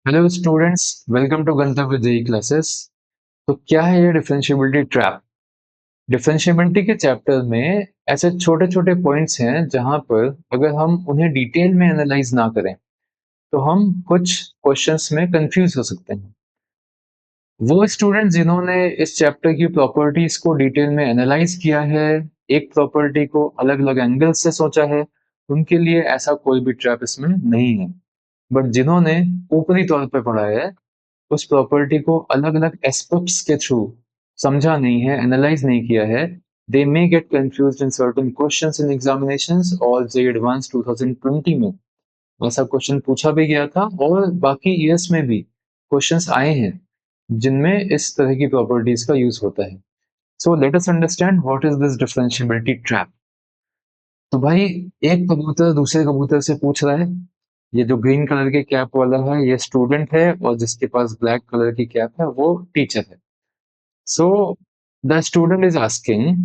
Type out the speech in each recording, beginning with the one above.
Hello students, welcome to गंतव्य JEE classes. तो क्या है ये डिफरेंशिएबिलिटी ट्रैप? डिफरेंशिएबिलिटी के चैप्टर में ऐसे छोटे छोटे पॉइंट्स हैं जहां पर अगर हम उन्हें डिटेल में एनालाइज ना करें तो हम कुछ क्वेश्चंस में कंफ्यूज हो सकते हैं। वो स्टूडेंट जिन्होंने इस चैप्टर की प्रॉपर्टीज को डिटेल में एनालाइज किया है, एक प्रॉपर्टी को अलग अलग एंगल से सोचा है, उनके लिए ऐसा कोई भी ट्रैप इसमें नहीं है। बट जिन्होंने ऊपरी तौर पे पढ़ा है, उस प्रॉपर्टी को अलग अलग एस्पेक्ट्स के थ्रू समझा नहीं है, एनालाइज नहीं किया है, they may get confused in certain questions in examinations. और जे एडवांस 2020 में ऐसा क्वेश्चन पूछा भी गया था और बाकी ईयर्स में भी क्वेश्चंस आए हैं जिनमें इस तरह की प्रॉपर्टीज का यूज होता है। सो let us understand what is this differentiability trap. तो भाई, एक कबूतर दूसरे कबूतर से पूछ रहा है, ये जो ग्रीन कलर के कैप वाला है ये स्टूडेंट है और जिसके पास ब्लैक कलर की कैप है वो टीचर है। So the student is asking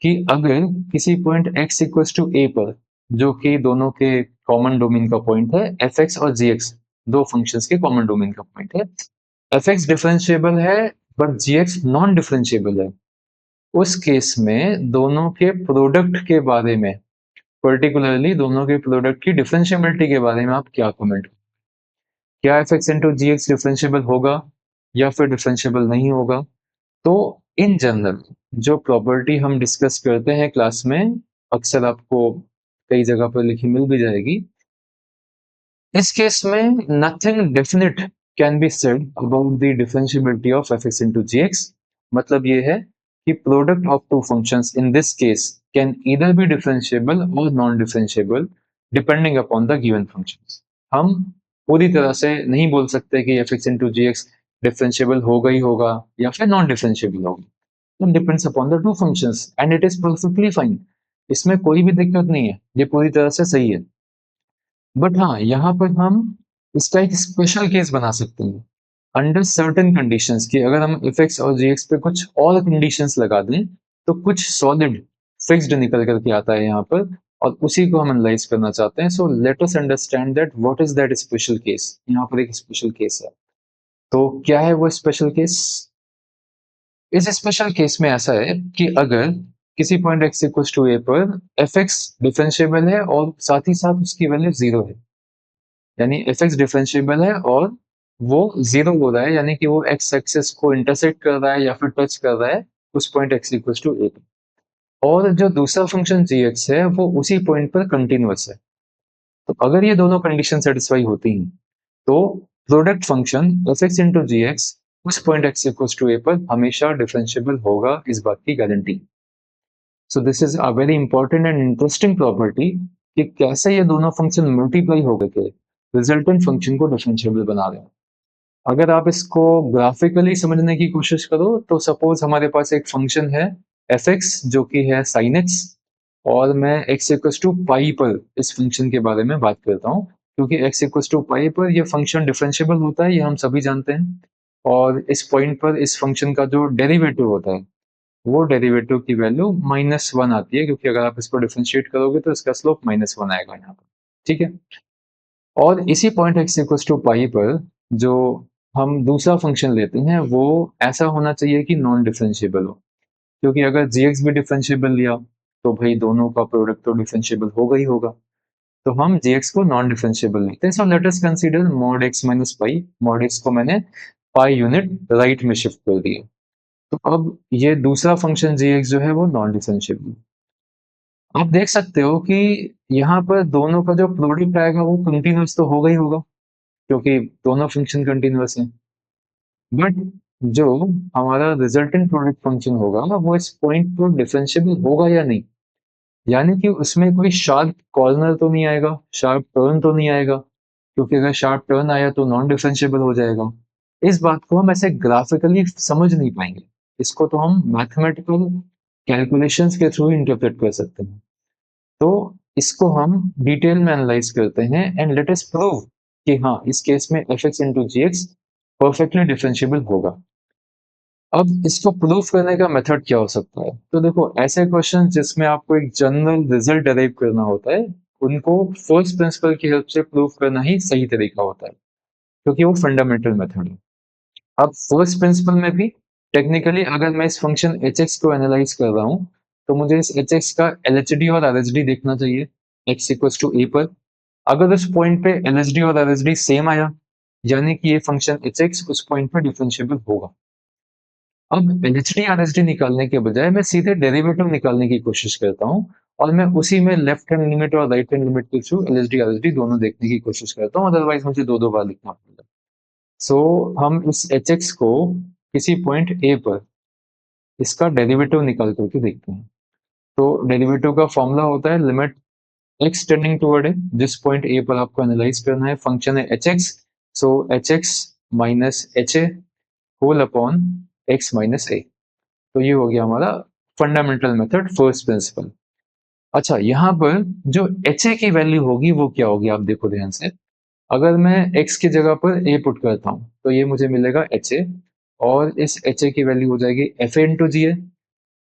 कि अगर किसी point x equals to a पर, जो कि दोनों के कॉमन डोमेन का पॉइंट है, fx और gx दो फंक्शंस के कॉमन डोमेन का पॉइंट है, fx डिफरेंशिएबल है बट gx नॉन डिफरेंशिएबल है, उस केस में दोनों के प्रोडक्ट के बारे में, पर्टिकुलरली दोनों के प्रोडक्ट की डिफरेंशिएबिलिटी के बारे में आप क्या कमेंट? क्या F x into g x differentiable होगा या फिर डिफरेंशिएबल नहीं होगा? तो इन जनरल जो प्रॉपर्टी हम डिस्कस करते हैं क्लास में, अक्सर आपको कई जगह पर लिखी मिल भी जाएगी। इस केस में nothing definite can be said about the differentiability of f x into g x. मतलब ये है कि product of two functions in this case can either be differentiable और non differentiable depending upon the given functions. हम पूरी तरह से नहीं बोल सकते कि f x into g x differentiable होगा ही होगा या फिर नॉन डिफरेंशिएबल होगा। It depends upon the two functions and it is perfectly fine. इसमें कोई भी दिक्कत नहीं है, ये पूरी तरह से सही है। बट हाँ, यहाँ पर हम इसका एक स्पेशल केस बना सकते हैं अंडर सर्टेन कंडीशंस की। अगर हम एफ एक्स और जी एक्स पे कुछ और कंडीशंस लगा दें तो कुछ सॉलिड फिक्स्ड निकल करके आता है यहाँ पर, और उसी को हम एनालाइज करना चाहते हैं। So let us understand that what is that special case. यहाँ पर एक स्पेशल केस है, तो क्या है वो स्पेशल केस? इस स्पेशल केस में ऐसा है कि अगर किसी point x equal to a पर fx डिफरेंशिएबल है और साथ ही साथ उसकी वैल्यू जीरो है, यानी fx डिफरेंशिएबल है और वो जीरो हो रहा है, यानी कि वो x एक्सिस को इंटरसेक्ट कर रहा है या फिर टच कर रहा है उस point x equal to a पर, और जो दूसरा फंक्शन gx है वो उसी पॉइंट पर कंटिन्यूअस है। तो अगर ये दोनों कंडीशन सेटिस्फाई होती हैं तो product function fx into g x उस point x equal to a पर हमेशा डिफरेंशिएबल होगा, इस बात की guarantee. So this is a very important and interesting property कि कैसे ये दोनों फंक्शन मल्टीप्लाई हो गए के रिजल्टेंट फंक्शन को डिफरेंशिएबल बना रहे हैं। अगर आप इसको ग्राफिकली समझने की कोशिश करो तो सपोज हमारे पास एक फंक्शन है एफ एक्स जो कि है साइन एक्स, और मैं एक्स इक्वल टू पाई पर इस फंक्शन के बारे में बात करता हूँ, क्योंकि एक्स इक्वल टू पाई पर यह फंक्शन डिफरेंशिएबल होता है, ये हम सभी जानते हैं। और इस पॉइंट पर इस फंक्शन का जो डेरिवेटिव होता है वो डेरिवेटिव की वैल्यू -1 आती है, क्योंकि अगर आप इसको डिफरेंशिएट करोगे तो इसका स्लोप -1 आएगा यहाँ पर। ठीक है। और इसी पॉइंट एक्स इक्वल टू पाई पर जो हम दूसरा फंक्शन लेते हैं वो ऐसा होना चाहिए कि नॉन डिफरेंशिएबल हो, क्योंकि अगर जी एक्स भी डिफरेंशिएबल लिया तो भाई दोनों का प्रोडक्ट तो डिफरेंशिएबल होगा ही होगा। तो हम जी एक्स को नॉन डिफरेंशिएबल लेते हैं। So let us consider mod x minus pi. Mod x को मैंने पाई यूनिट राइट में शिफ्ट कर दिया, तो अब ये दूसरा फंक्शन जी एक्स जो है वो नॉन डिफरेंशिएबल। आप देख सकते हो कि यहाँ पर दोनों का जो प्रोडक्ट आएगा वो कंटिन्यूअस तो होगा ही होगा, क्योंकि दोनों फंक्शन कंटिन्यूअस हैं। बट जो हमारा रिजल्टेंट प्रोडक्ट फंक्शन होगा वो इस पॉइंट पर डिफरेंशिएबल होगा या नहीं, यानी कि उसमें कोई शार्प कॉर्नर तो नहीं आएगा, शार्प टर्न तो नहीं आएगा, क्योंकि अगर शार्प टर्न आया तो नॉन डिफरेंशिएबल हो जाएगा। इस बात को हम ऐसे ग्राफिकली समझ नहीं पाएंगे, इसको तो हम मैथमेटिकल कैलकुलेशंस के थ्रू इंटरप्रेट कर सकते हैं। तो इसको हम डिटेल में एनालाइज करते हैं एंड लेट अस प्रूव कि हाँ, इस केस में F x into g x perfectly differentiable होगा। अब इसको प्रूफ करने का मेथड क्या हो सकता है? तो देखो, ऐसे क्वेश्चन जिसमें आपको एक जनरल रिजल्ट डेराइव करना होता है उनको फर्स्ट प्रिंसिपल की हेल्प से प्रूफ करना ही सही तरीका होता है। क्योंकि वो फंडामेंटल मेथड है। अब फर्स्ट प्रिंसिपल में भी टेक्निकली अगर मैं इस फंक्शन एच एक्स को एनालाइज कर रहा हूँ, तो मुझे इस एच एक्स का एल एच डी और आर एच डी देखना चाहिए एक्स इक्वल टू ए पर। अगर उस पॉइंट पे एल एच डी और आर एच डी सेम आया, यानी कि ये फंक्शन एच एक्स उस पॉइंट पर डिफरेंशिएबल होगा। अब L H D R H D निकालने के बजाय मैं सीधे डेरिवेटिव निकालने की कोशिश करता हूँ, और मैं उसी में लेफ्ट हैंड लिमिट और राइट हैंड लिमिट के through L H D R H D दोनों देखने की कोशिश करता हूँ, अदरवाइज मुझे दो दो बार लिखना पड़ेगा। सो हम इस एच एक्स को किसी पॉइंट ए पर इसका डेरिवेटिव निकाल करके देखते हैं। तो डेरिवेटिव का फॉर्मूला होता है लिमिट एक्स टेंडिंग टुवर्ड ए, जिस पॉइंट ए पर आपको एनालाइज करना है, फंक्शन है h x, so h x minus h a whole upon x minus a. तो ये हो गया हमारा फंडामेंटल मेथड, फर्स्ट प्रिंसिपल। अच्छा, यहाँ पर जो एच ए की वैल्यू होगी वो क्या होगी, आप देखो ध्यान से। अगर मैं x की जगह पर a पुट करता हूँ, तो ये मुझे मिलेगा एच ए, और इस एच ए की वैल्यू हो जाएगी एफ ए इंटू जी ए।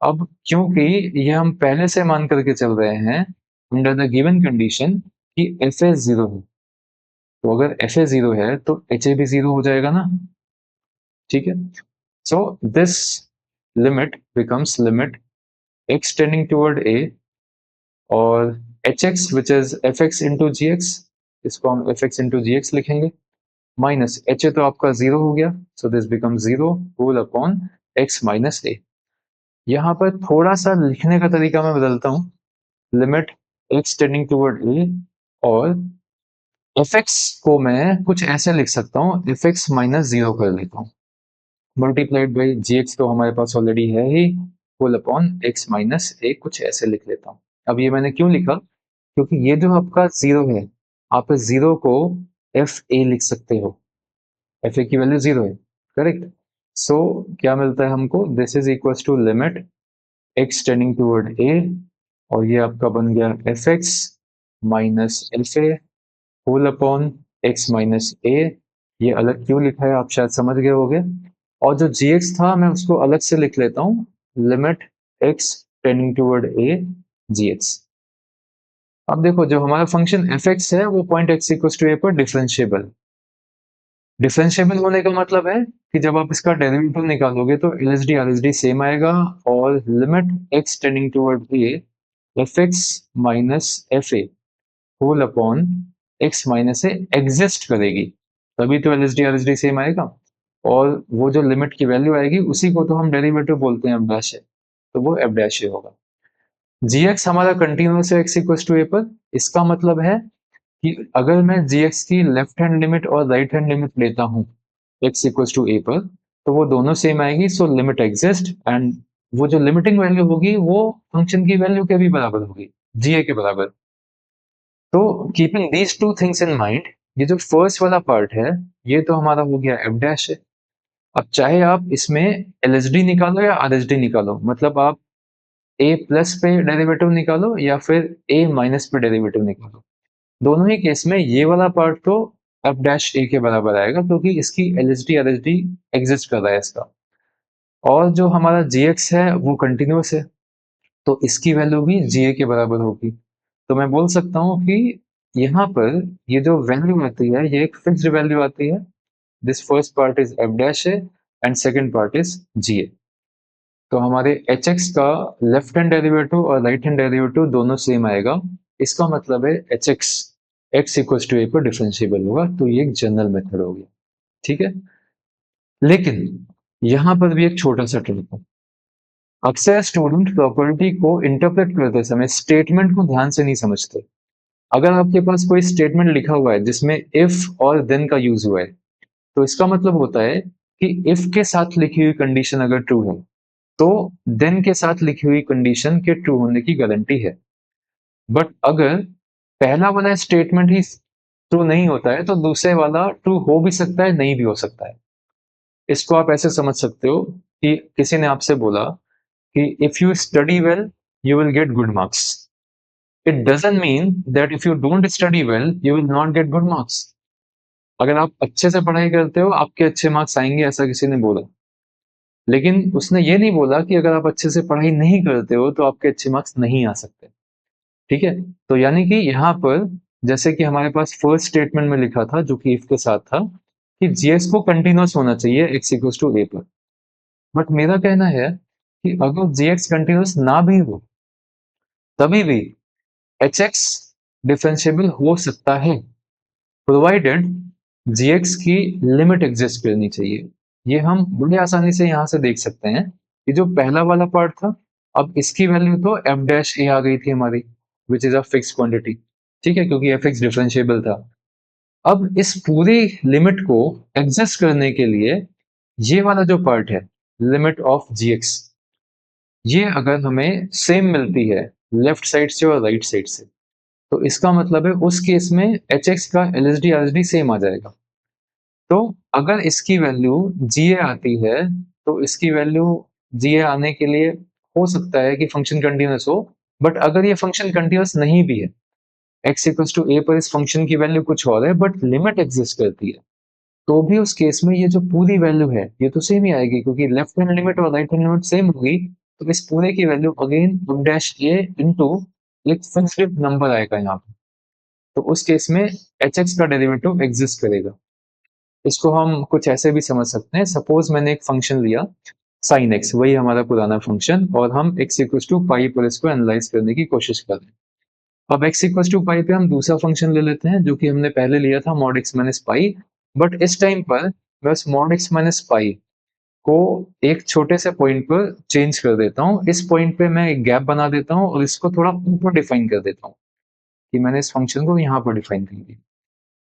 अब क्योंकि ये हम पहले से मान करके चल रहे हैं अंडर द गिवन कंडीशन कि एफ ए जीरो है, तो अगर एफ ए जीरो है तो एच ए भी जीरो हो जाएगा ना। ठीक है, so this limit becomes limit x tending toward a, और h x which is f x into g x, इसको हम f x into g x लिखेंगे, माइनस एच ए तो आपका जीरो हो गया, so this become zero whole upon x minus a. यहाँ पर थोड़ा सा लिखने का तरीका मैं बदलता हूँ, limit x tending toward a, और एफ एक्स को मैं कुछ ऐसे लिख सकता हूँ, एफ एक्स माइनस जीरो कर लेता हूँ, मल्टीप्लाइड बाई जी एक्स तो हमारे पास ऑलरेडी है ही, होल अपॉन एक्स माइनस ए, कुछ ऐसे लिख लेता हूँ। अब ये मैंने क्यों लिखा, क्योंकि ये जो आपका जीरो है, आप इस जीरो को एफ ए लिख सकते हो, एफ ए की वैल्यू जीरो है, करेक्ट। सो क्या मिलता है हमको, this is equal to limit x tending toward a, और ये आपका बन गया f x minus f a whole upon x minus a. ये अलग क्यों लिखा है आप शायद समझ गए होगे, और जो जी एक्स था मैं उसको अलग से लिख लेता हूँ, लिमिट एक्स टेंडिंग टूवर्ड ए जी एक्स। अब देखो, जो हमारा फंक्शन एफ एक्स है वो point x equal to a पर डिफरेंशिएबल, डिफरेंशिएबल होने का मतलब है कि जब आप इसका डेरिवेटिव निकालोगे तो L H D R H D same आएगा, और limit x tending toward a f x minus f a whole upon x minus a exist करेगी, तभी तो L H D R H D same आएगा। और वो जो लिमिट की वैल्यू आएगी उसी को तो हम डेरिवेटिव बोलते हैं एफ डैश है, तो वो एफ डैश ए होगा। जी एक्स हमारा कंटिन्यूस है एक्स इक्वल टू ए पर, इसका मतलब है कि अगर मैं जी एक्स की लेफ्ट हैंड लिमिट और राइट हैंड लिमिट लेता हूँ एक्स इक्वल टू ए पर, तो वो दोनों सेम आएगी, सो लिमिट एग्जिस्ट, एंड वो जो लिमिटिंग वैल्यू होगी वो फंक्शन की वैल्यू के भी बराबर होगी, जी ए के बराबर। तो keeping these two things in mind, ये जो फर्स्ट वाला पार्ट है ये तो हमारा हो गया एफ डैश है। अब चाहे आप इसमें एल एच डी निकालो या आर एच डी निकालो, मतलब आप ए प्लस पे डेरिवेटिव निकालो या फिर ए माइनस पे डेरिवेटिव निकालो, दोनों ही केस में ये वाला पार्ट तो एफ डैश ए के बराबर आएगा, क्योंकि इसकी L H D R H D exist कर रहा है इसका। और जो हमारा जी एक्स है वो कंटिन्यूस है, तो इसकी वैल्यू भी जी ए के बराबर होगी। तो मैं बोल सकता हूँ कि यहाँ पर ये जो वैल्यू आती है ये एक फिक्स्ड वैल्यू आती है, this first part is f dash a and second part is g a. तो हमारे एच एक्स का लेफ्ट हैंड डेरिवेटिव और राइट हैंड डेरिवेटिव दोनों सेम आएगा, इसका मतलब है h x x equal to a पर डिफरेंशिएबल होगा, तो ये एक जनरल मेथड हो गया। ठीक है, लेकिन यहां पर भी एक छोटा सा ट्रिक है। अक्सर स्टूडेंट प्रॉपर्टी को इंटरप्रेट करते समय स्टेटमेंट को ध्यान से नहीं समझते। अगर आपके पास कोई स्टेटमेंट लिखा हुआ है जिसमें इफ और देन का यूज हुआ है, तो इसका मतलब होता है कि इफ के साथ लिखी हुई कंडीशन अगर ट्रू है तो देन के साथ लिखी हुई कंडीशन के ट्रू होने की गारंटी है। बट अगर पहला वाला स्टेटमेंट ही ट्रू नहीं होता है तो दूसरे वाला ट्रू हो भी सकता है, नहीं भी हो सकता है। इसको आप ऐसे समझ सकते हो कि किसी ने आपसे बोला कि if you study well you will get good marks, it doesn't mean that if you don't study well you will not get good marks. अगर आप अच्छे से पढ़ाई करते हो आपके अच्छे मार्क्स आएंगे, ऐसा किसी ने बोला, लेकिन उसने ये नहीं बोला कि अगर आप अच्छे से पढ़ाई नहीं करते हो तो आपके अच्छे मार्क्स नहीं आ सकते। ठीक है, तो यानी कि यहाँ पर जैसे कि हमारे पास फर्स्ट स्टेटमेंट में लिखा था जो कि इफ के साथ था कि जीएक्स को कंटिन्यूस होना चाहिए एक्स इक्वल टू ए पर। बट मेरा कहना है कि अगर जीएक्स कंटिन्यूस ना भी हो तभी भी एच एक्स डिफरेंशिएबल हो सकता है, प्रोवाइडेड जीएक्स की लिमिट एग्जिस्ट करनी चाहिए। ये हम बड़ी आसानी से यहाँ से देख सकते हैं कि जो पहला वाला पार्ट था, अब इसकी वैल्यू तो एफ डैश ए आ गई थी हमारी, which is a fix quantity, ठीक है, क्योंकि एफ एक्स डिफरेंशिएबल था। अब इस पूरी लिमिट को एग्जिस्ट करने के लिए ये वाला जो पार्ट है, लिमिट ऑफ जीएक्स, ये अगर हमें सेम मिलती है लेफ्ट साइड से और राइट साइड से, तो इसका मतलब है उस केस में एच एक्स का L S D R S D same आ जाएगा। तो अगर इसकी वैल्यू जी ए आती है, तो इसकी वैल्यू जी ए आने के लिए हो सकता है कि फंक्शन कंटिन्यूस हो, बट अगर ये फंक्शन कंटिन्यूस नहीं भी है, एक्स इक्वल्स टू ए पर इस फंक्शन की वैल्यू कुछ और है बट लिमिट एग्जिस्ट करती है, तो भी उस केस में ये जो पूरी वैल्यू है ये तो सेम ही आएगी, क्योंकि लेफ्ट हैंड लिमिट और राइट हैंड लिमिट सेम होगी। तो इस पूरे की वैल्यू अगेन एफ डैश ए इनटू एक फिक्स्ड नंबर आएगा यहाँ पे, तो उस केस में एच एक्स का डेरिवेटिव एग्जिस्ट करेगा। इसको हम कुछ ऐसे भी समझ सकते हैं, सपोज मैंने एक फंक्शन लिया साइन एक्स, वही हमारा पुराना फंक्शन, और हम एक्स इक्वल टू पाई पर इसको एनालाइज करने की कोशिश कर रहे हैं। अब x इक्वल टू पाई पे हम दूसरा फंक्शन ले लेते हैं जो कि हमने पहले लिया था mod x minus pi, but इस टाइम पर मैं उस मॉड x माइनस पाई को एक छोटे से पॉइंट पर चेंज कर देता हूँ। इस पॉइंट पे मैं एक गैप बना देता हूँ और इसको थोड़ा ऊपर डिफाइन कर देता हूँ कि मैंने इस फंक्शन को यहाँ पर डिफाइन कर दिया।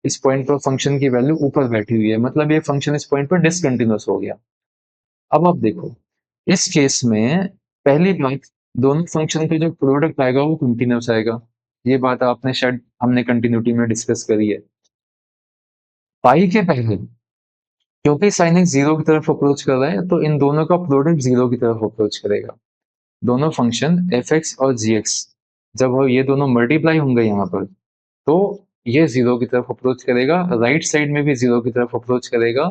इस पॉइंट पर फंक्शन की वैल्यू ऊपर बैठी हुई है, मतलब ये फंक्शन इस पॉइंट पर डिसकंटिन्यूस हो गया। अब आप देखो, इस केस में पहली बात, दोनों फंक्शन का जो प्रोडक्ट आएगा वो कंटिन्यूस आएगा। ये बात आपने शायद हमने कंटिन्यूटी में डिस्कस करी है। पाई के पहले क्योंकि साइन एक्स जीरो की तरफ अप्रोच कर रहा है, तो इन दोनों का प्रोडक्ट जीरो की तरफ अप्रोच करेगा। दोनों फंक्शन एफ एक्स और जी एक्स जब ये दोनों मल्टीप्लाई होंगे यहाँ पर, तो ये जीरो की तरफ अप्रोच करेगा, राइट साइड में भी जीरो की तरफ अप्रोच करेगा।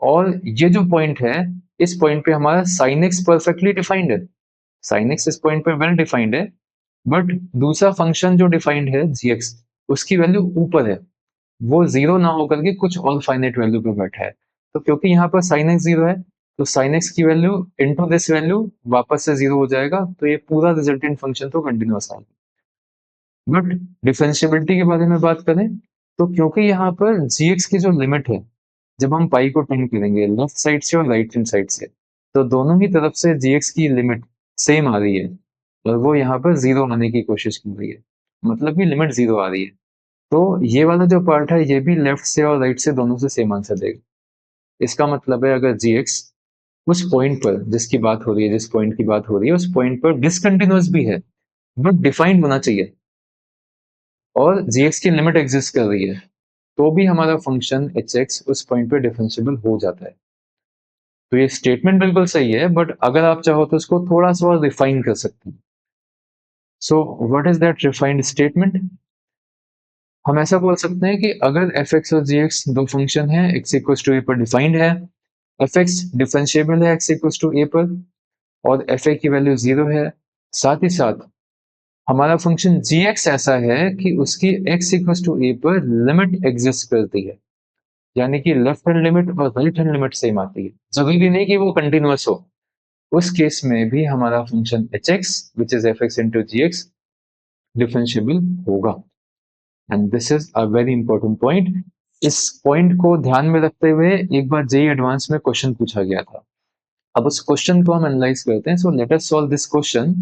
और ये जो पॉइंट है, इस पॉइंट पे हमारा साइन एक्स परफेक्टली डिफाइंड है, साइन एक्स इस पॉइंट पे वेल डिफाइंड है, बट दूसरा फंक्शन जो डिफाइंड है जी एक्स, उसकी वैल्यू ऊपर है, वो जीरो ना होकर के कुछ और फाइनाइट वैल्यू पे बैठा है। तो क्योंकि यहाँ पर साइन एक्स जीरो है, तो साइन एक्स की वैल्यू इनटू दिस वैल्यू वापस से जीरो हो जाएगा, तो ये पूरा रिजल्टेंट फंक्शन तो कंटिन्यूअस आएगा। बट डिफरेंशिएबिलिटी के बारे में बात करें, तो क्योंकि यहाँ पर जी एक्स की जो लिमिट है, जब हम पाई को टेंड करेंगे लेफ्ट साइड से और राइट हैंड साइड से, तो दोनों ही तरफ से जी एक्स की लिमिट सेम आ रही है, और वो यहाँ पर जीरो आने की कोशिश कर रही है, मतलब कि लिमिट जीरो आ रही है। तो ये वाला जो पार्ट है ये भी लेफ्ट से और राइट से दोनों से सेम आंसर देगा। इसका मतलब है अगर जी एक्स उस पॉइंट पर जिसकी बात हो रही है, जिस पॉइंट की बात हो रही है, उस पॉइंट पर डिसकंटिन्यूअस भी है, बट डिफाइंड होना चाहिए, और जी एक्स की लिमिट एग्जिस्ट कर रही है, तो भी हमारा फंक्शन एच एक्स उस पॉइंट पे डिफरेंशिएबल हो जाता है। तो ये स्टेटमेंट बिल्कुल सही है, बट अगर आप चाहो तो इसको थोड़ा सा और रिफाइन कर सकते हैं। So what is that refined statement? हम ऐसा बोल सकते हैं कि अगर एफ एक्स और जी एक्स दो फंक्शन है, एक्स इक्वल टू ए पर डिफाइंड है, एफ एक्स डिफरेंशिएबल है एक्स इक्वल टू ए पर, और एफ ए की वैल्यू जीरो है, साथ ही साथ हमारा फंक्शन जी एक्स ऐसा है कि उसकी एक्स इक्वल टू ए पर लिमिट एग्जिस्ट करती है, यानी कि लेफ्ट हैंड लिमिट और राइट हैंड लिमिट सेम आती है, जरूरी नहीं कि वो कंटिन्यूअस हो। उस केस में भी हमारा function h x which is f x into g x differentiable होगा। And this is a very important point. इस पॉइंट को ध्यान में रखते हुए एक बार जेई एडवांस में क्वेश्चन पूछा गया था। अब उस क्वेश्चन को हम एनालाइज करते हैं। So let us solve this question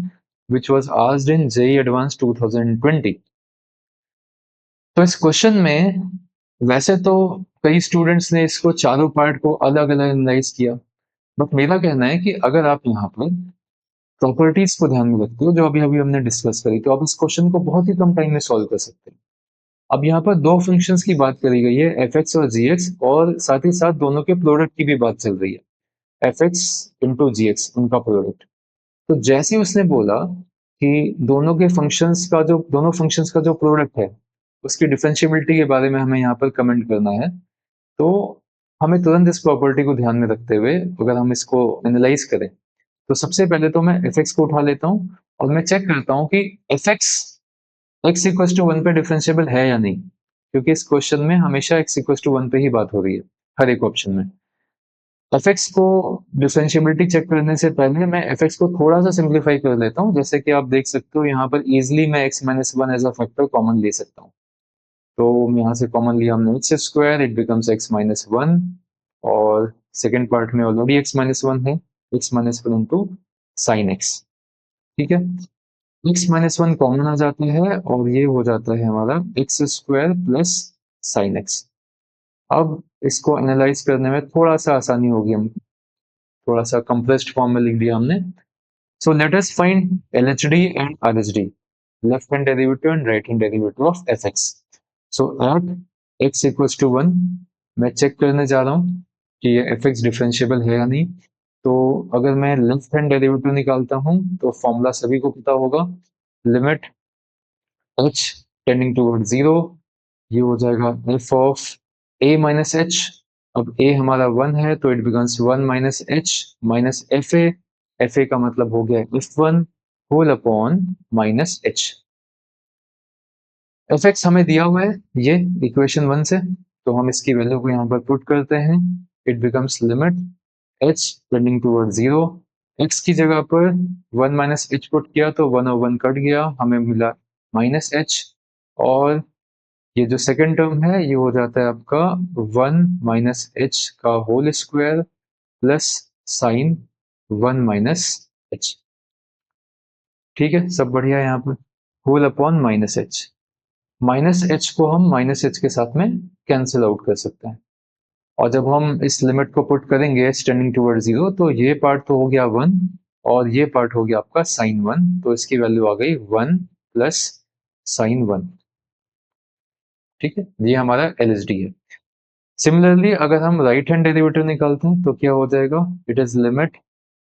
which was asked in JEE advance 2020। तो इस क्वेश्चन में वैसे तो कई स्टूडेंट्स ने इसको चारों पार्ट को अलग अलग एनालाइज किया, बट मेरा कहना है कि अगर आप यहाँ पर प्रॉपर्टीज को ध्यान में रखते हो जो अभी अभी हमने डिस्कस करी, तो आप इस क्वेश्चन को बहुत ही कम टाइम में सॉल्व कर सकते हैं। अब यहाँ पर दो फंक्शंस की बात करी गई है, एफ एक्स और जी एक्स, और साथ ही साथ दोनों के प्रोडक्ट की भी बात चल रही है, F x into g x, उनका प्रोडक्ट। तो जैसे ही उसने बोला कि दोनों फंक्शंस का जो प्रोडक्ट है उसकी डिफरेंशिएबिलिटी के बारे में हमें यहाँ पर कमेंट करना है, तो हमें तुरंत इस प्रॉपर्टी को ध्यान में रखते हुए अगर हम इसको एनालाइज करें, तो सबसे पहले तो मैं एफ एक्स को उठा लेता हूँ और मैं चेक करता हूँ कि f x x equal to one पे डिफरेंशिएबल है या नहीं, क्योंकि इस क्वेश्चन में हमेशा एक्स इक्वल टू वन पे ही बात हो रही है। हर एक ऑप्शन में। एफ को डिफरेंशियबिलिटी चेक करने से पहले मैं एफ को थोड़ा सा सिंप्लीफाई कर लेता हूँ। जैसे कि आप देख सकते हो यहाँ पर इजिली मैं x minus one as a factor common ले सकता हूँ। तो यहाँ से कॉमन लिया हमने x square, it becomes x minus one, और सेकेंड पार्ट में ऑलरेडी एक्स माइनस वन है, x minus one into sine x. ठीक है, एक्स माइनस वन कॉमन आ जाता है और ये हो जाता है हमारा x square plus sine x. अब इसको एनालाइज करने में थोड़ा सा आसानी होगी, हम थोड़ा सा कंप्रेस्ड फॉर्म में लिख दिया हमने। So let us find LHD and RHD, left hand derivative and right hand derivative of fx। So at x equals to one मैं चेक करने जा रहा हूँ कि ये fx डिफरेंशिएबल है या नहीं। तो अगर मैं लेफ्ट हैंड डेरिवेटिव निकालता हूँ तो फॉर्मूला सभी को पता होगा, limit h tending toward zero, ये हो जाएगा f of a minus h. अब a हमारा वन है तो it becomes one minus h minus f a का मतलब हो गया f one whole upon minus h. F x हमें दिया हुआ है ये इक्वेशन वन से, तो हम इसकी वैल्यू को यहाँ पर पुट करते हैं। It becomes limit h tending toward zero, x की जगह पर वन माइनस एच पुट किया तो वन और वन कट गया, हमें मिला माइनस एच। और ये जो सेकंड टर्म है ये हो जाता है आपका वन माइनस एच का whole square plus sine one minus h. ठीक है, सब बढ़िया है यहाँ पर। Whole upon minus h, minus h को हम माइनस एच के साथ में कैंसिल आउट कर सकते हैं। और जब हम इस लिमिट को पुट करेंगे टेंडिंग टूवर्ड जीरो, तो ये पार्ट तो हो गया वन और ये पार्ट हो गया आपका साइन वन, तो इसकी वैल्यू आ गई वन प्लस साइन वन। ठीक है, ये हमारा LHD है। सिमिलरली अगर हम राइट हैंड डेरिवेटिव निकालते हैं तो क्या हो जाएगा, it is limit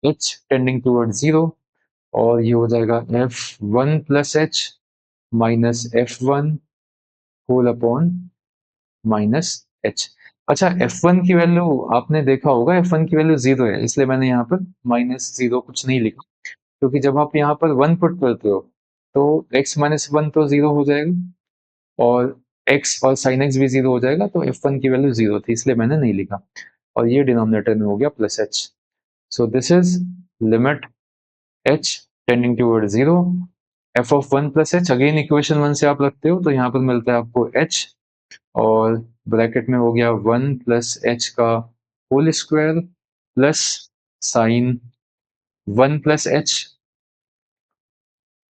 h tending toward zero, और ये हो जाएगा f one plus h minus f one whole upon minus h. अच्छा, F1 की वैल्यू आपने देखा होगा, F1 की वैल्यू जीरो है, इसलिए मैंने यहाँ पर माइनस जीरो कुछ नहीं लिखा, क्योंकि जब आप यहाँ पर वन पुट करते हो तो x माइनस वन तो जीरो हो जाएगा और x और साइन x भी जीरो हो जाएगा, तो F1 की वैल्यू जीरो थी, इसलिए मैंने नहीं लिखा। और ये डिनोमिनेटर में हो गया plus H. So this is limit h tending toward zero, f of one plus h, again equation one से आप रखते हो तो यहाँ पर मिलता है आपको h, और ब्रैकेट में हो गया वन प्लस एच का whole square plus sine one plus h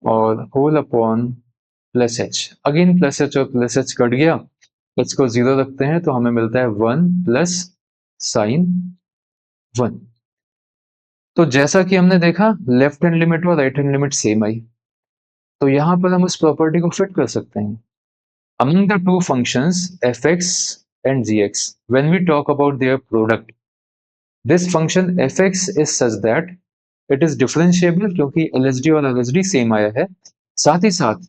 और whole upon plus h. Again plus h और प्लस एच कट गया, एच को जीरो रखते हैं तो हमें मिलता है वन प्लस साइन वन। तो जैसा कि हमने देखा लेफ्ट हैंड लिमिट और राइट हैंड लिमिट सेम आई, तो यहां पर हम उस प्रॉपर्टी को फिट कर सकते हैं। Among the two functions fx and gx, when we talk about their product, this function fx is such that it is differentiable, क्योंकि LHD और RHD सेम आया है। साथ ही साथ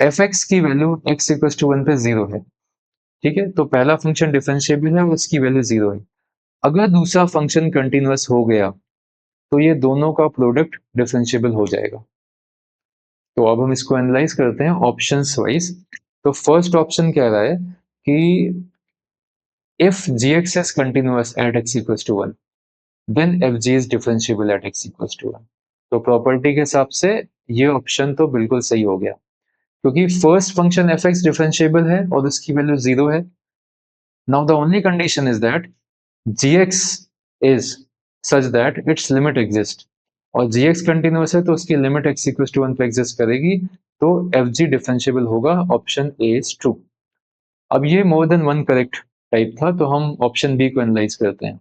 fx की value x equal to one पे zero है। ठीक है, तो पहला फंक्शन डिफरेंशिएबल है और उसकी वैल्यू जीरो है। अगर दूसरा फंक्शन कंटिन्यूअस हो गया तो ये दोनों का प्रोडक्ट डिफरेंशिएबल हो जाएगा। तो अब हम इसको एनालाइज करते हैं ऑप्शंस वाइज। तो फर्स्ट ऑप्शन कह रहा है कि if gx is continuous at x equals to 1, then fg is differentiable at x equals to 1। तो प्रॉपर्टी के हिसाब से ये ऑप्शन तो बिल्कुल सही हो गया, क्योंकि फर्स्ट फंक्शन fx डिफरेंशिएबल है और उसकी वैल्यू जीरो है। Now the only condition is that gx is such that its limit exist, और gx कंटिन्यूअस है तो उसकी limit x equal to one पे एग्जिस्ट करेगी, तो fg डिफरेंशिएबल होगा। Option A is true. अब ये more than one correct type था, तो हम ऑप्शन बी को एनालाइज करते हैं।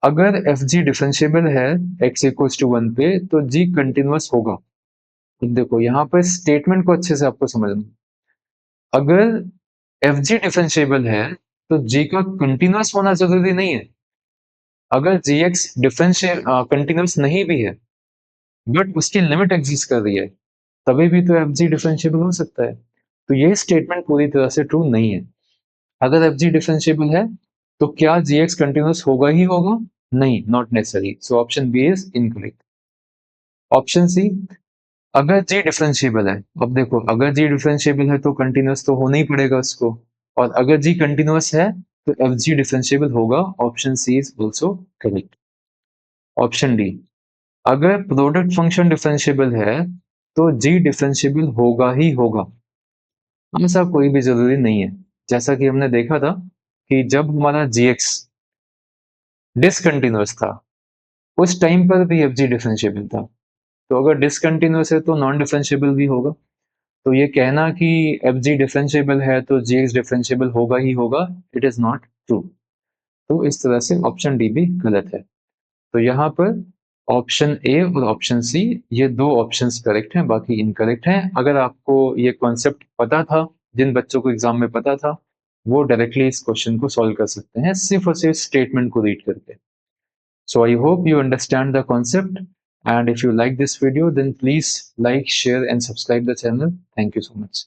अगर एफ जी डिफरेंशिएबल है x इक्वल्स टू वन पे तो g कंटिन्यूअस होगा। देखो यहाँ पर स्टेटमेंट को अच्छे से आपको समझना, अगर एफ जी डिफरेंशिएबल है तो g का कंटिन्यूअस होना जरूरी नहीं है। अगर जी एक्स डिफरेंशियल कंटिन्यूअस नहीं भी है बट उसकी लिमिट एग्जिस्ट कर रही है, तभी भी तो एफ जी डिफरेंशिएबल हो सकता है। तो ये स्टेटमेंट पूरी तरह से ट्रू नहीं है। अगर एफ जी डिफरेंशिएबल है तो क्या जी एक्स कंटिन्यूस होगा ही होगा? नहीं, not necessary. So option B is incorrect. Option C, अगर जी डिफरेंशिएबल है, अब देखो अगर जी डिफरेंशिएबल है तो कंटिन्यूस तो होना ही पड़ेगा उसको, और अगर जी कंटिन्यूस है तो एफ जी डिफरेंशिएबल होगा। Option C is also correct. Option D, अगर प्रोडक्ट फंक्शन डिफरेंशिएबल है तो जी डिफरेंशिएबल होगा ही होगा। ऐसा कोई भी जरूरी नहीं है। जैसा कि हमने देखा था कि जब हमारा जी एक्स डिसकंटिन्यूअस था उस टाइम पर भी एफ जी डिफरेंशिएबल था। तो अगर डिसकंटिन्यूअस है तो नॉन डिफरेंशिएबल भी होगा। तो ये कहना कि एफ जी डिफरेंशिएबल है तो जी एक्स डिफरेंशिएबल होगा ही होगा, इट इज नॉट ट्रू। तो इस तरह से ऑप्शन डी भी गलत है। तो यहाँ पर ऑप्शन ए और ऑप्शन सी ये दो ऑप्शंस करेक्ट हैं, बाकी इनकरेक्ट हैं। अगर आपको ये कॉन्सेप्ट पता था, जिन बच्चों को एग्जाम में पता था, वो डायरेक्टली इस क्वेश्चन को सॉल्व कर सकते हैं सिर्फ और सिर्फ स्टेटमेंट को रीड करके। So I hope you understand the concept, and if you like this video then please like, share and subscribe the channel. Thank you so much.